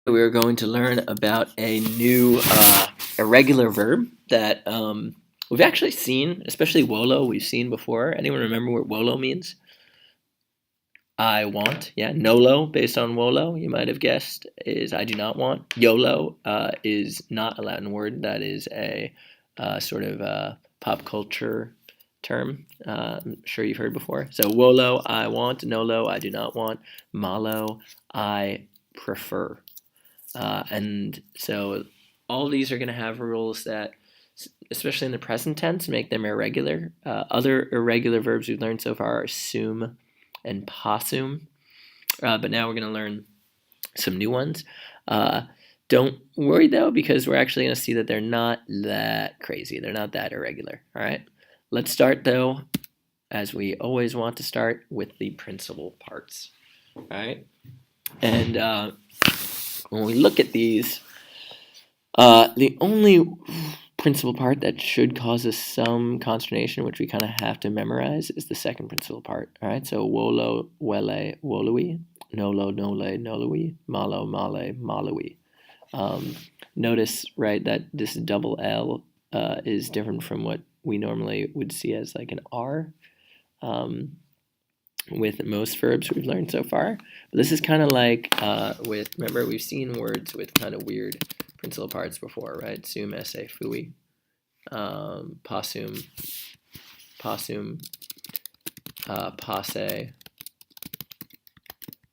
We are going to learn about a new irregular verb that we've actually seen, especially Wolo, we've seen before. Anyone remember what Wolo means? I want. Yeah, Nolo, based on Wolo, you might have guessed, is I do not want. YOLO is not a Latin word. That is a sort of pop culture term. I'm sure you've heard before. So Wolo, I want. Nolo, I do not want. Malo, I prefer. And so all these are going to have rules that, especially in the present tense, make them irregular. Other irregular verbs we've learned so far are assume and possum. But now we're going to learn some new ones. Don't worry though, because we're actually going to see that they're not that crazy. They're not that irregular. All right. Let's start though, as we always want to start, with the principal parts. All right. And when we look at these, the only principal part that should cause us some consternation, which we kind of have to memorize, is the second principal part. All right, so wolo, wele, woloi, nolo, nole, noloi, malo, male, maloi. Notice, right, that this double L is different from what we normally would see as like an R with most verbs we've learned so far. But this is kind of like remember, we've seen words with kind of weird principal parts before, right? Sum, esse, fui, possum, posse,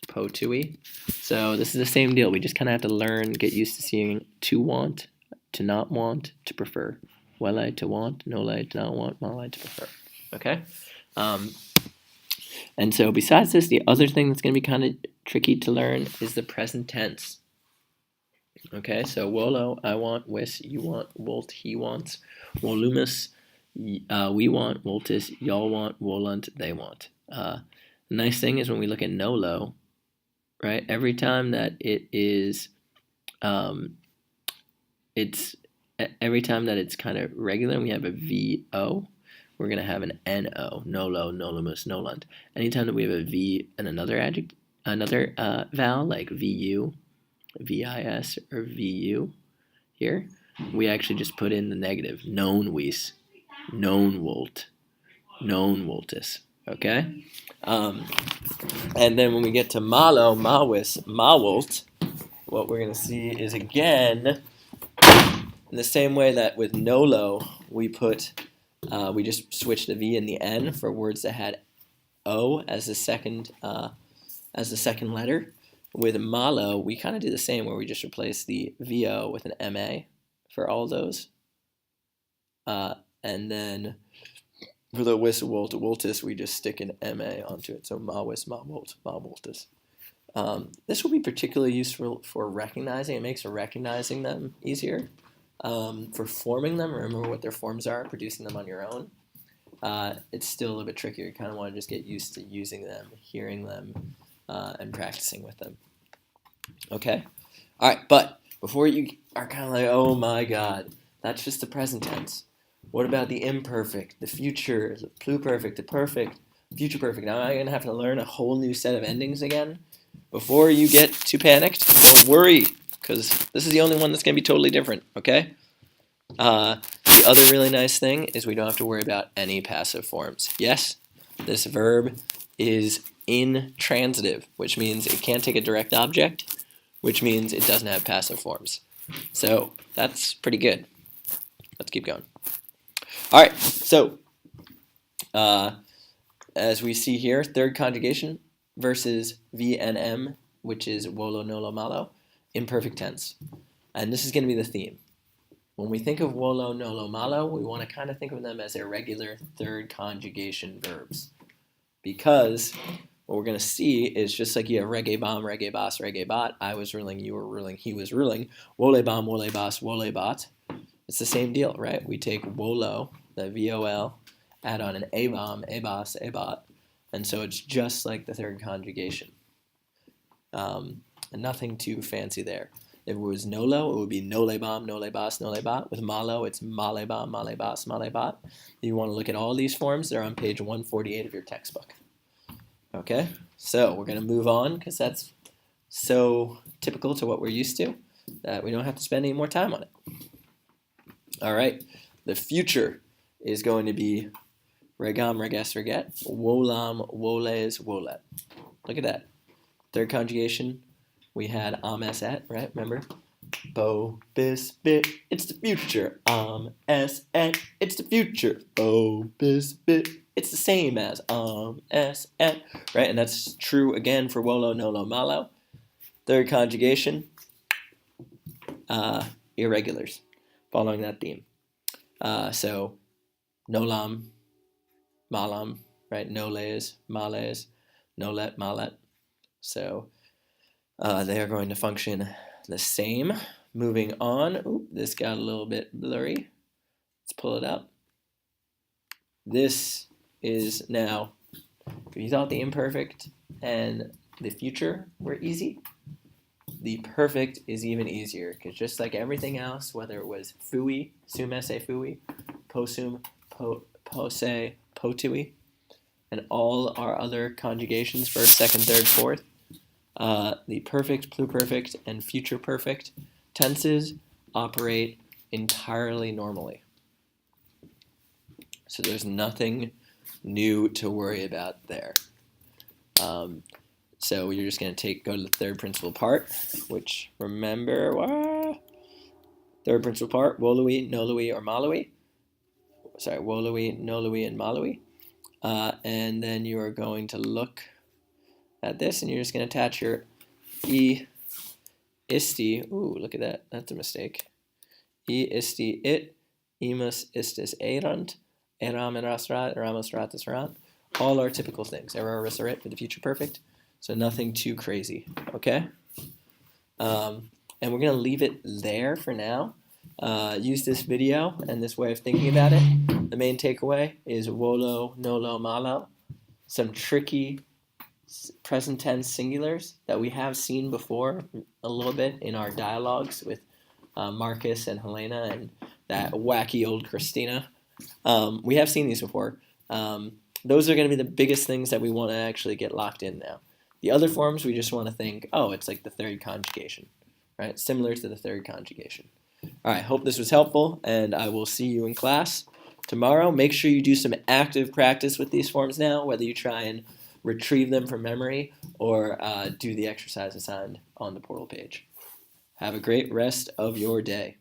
potui. So this is the same deal. We just kind of have to learn, get used to seeing to want, to not want, to prefer. Wele, to want, nole, to not want, male, to prefer. Okay? And so besides this, the other thing that's going to be kind of tricky to learn is the present tense. Okay, so wolo, I want, wis, you want, wolt, he wants, wolumus, we want, woltis, y'all want, wolunt, they want. The nice thing is when we look at nolo, right, every time that every time that it's kind of regular and we have a VO, we're going to have an NO, nolo, nolumus, nolunt. Anytime that we have a V and another vowel, like VU, VIS, or VU here, we actually just put in the negative, known wis, known wolt, known woltis, okay? And then when we get to malo, mawis, mawolt, what we're going to see is, again, in the same way that with nolo, we just switched the V and the N for words that had O as the second letter. With malo, we kind of do the same, where we just replace the VO with an MA for all those. And then for the wis, wolt, woltis, we just stick an MA onto it. So mawis, mawolt, mawoltis. This will be particularly useful for recognizing. It makes recognizing them easier. For forming them, remember what their forms are, producing them on your own. It's still a little bit trickier. You kind of want to just get used to using them, hearing them, and practicing with them. Okay? All right, but before you are kind of like, oh my God, that's just the present tense. What about the imperfect, the future, the pluperfect, the perfect, future perfect? Now I'm going to have to learn a whole new set of endings again. Before you get too panicked, don't worry, because this is the only one that's going to be totally different, okay? The other really nice thing is we don't have to worry about any passive forms. Yes, this verb is intransitive, which means it can't take a direct object, which means it doesn't have passive forms. So that's pretty good. Let's keep going. All right, so as we see here, third conjugation versus VNM, which is wolo, nolo, malo, imperfect tense. And this is going to be the theme. When we think of wolo, nolo, malo, we want to kind of think of them as irregular third conjugation verbs. Because what we're going to see is, just like you have reggae bomb, reggae boss, reggae bot, I was ruling, you were ruling, he was ruling, wole bomb, wole boss, wole bot. It's the same deal, right? We take wolo, the VOL, add on an a bomb, a boss, a bot, and so it's just like the third conjugation. And nothing too fancy there. If it was nolo, it would be nole bomb, nole boss, nole bot. With malo, it's male bomb, male boss, male bot. If you want to look at all these forms, they're on page 148 of your textbook. Okay, so we're going to move on, because that's so typical to what we're used to that we don't have to spend any more time on it. All right, the future is going to be regam, reges, reget, wolam, woles, wolet. Look at that. Third conjugation, we had es, et, right? Remember? Bo, bis, bit, it's the future. Es, et, it's the future. Bo, bis, bit, it's the same as es, et, right? And that's true again for Wolo, Nolo, Malo. Third conjugation, irregulars, following that theme. So, nolam, malam, right? Noles, males, nolet, malet. So, they are going to function the same. Moving on. Oop, this got a little bit blurry. Let's pull it up. This is now, if you thought the imperfect and the future were easy, the perfect is even easier, because just like everything else, whether it was fui, sum esse fui, possum, posse, potui, and all our other conjugations, first, second, third, fourth, the perfect, pluperfect, and future perfect tenses operate entirely normally. So there's nothing new to worry about there. So you're just going to go to the third principal part, which, remember, third principal part, wolui, noloui, or malui. Sorry, wolui, noloui, and malui. And then you are going to look at this, and you're just going to attach your isti. Ooh, look at that. That's a mistake. Isti it, imus istis erant, eram erasrat, eramos ratus rant. All our typical things. Era reserit for the future perfect. So nothing too crazy, okay? And we're going to leave it there for now. Use this video and this way of thinking about it. The main takeaway is wolo, nolo, malo. Some tricky present tense singulars that we have seen before a little bit in our dialogues with Marcus and Helena and that wacky old Christina. We have seen these before. Those are going to be the biggest things that we want to actually get locked in now. The other forms, we just want to think, oh, it's like the third conjugation, right? Similar to the third conjugation. All right, hope this was helpful, and I will see you in class tomorrow. Make sure you do some active practice with these forms now, whether you try and retrieve them from memory or do the exercise assigned on the portal page. Have a great rest of your day.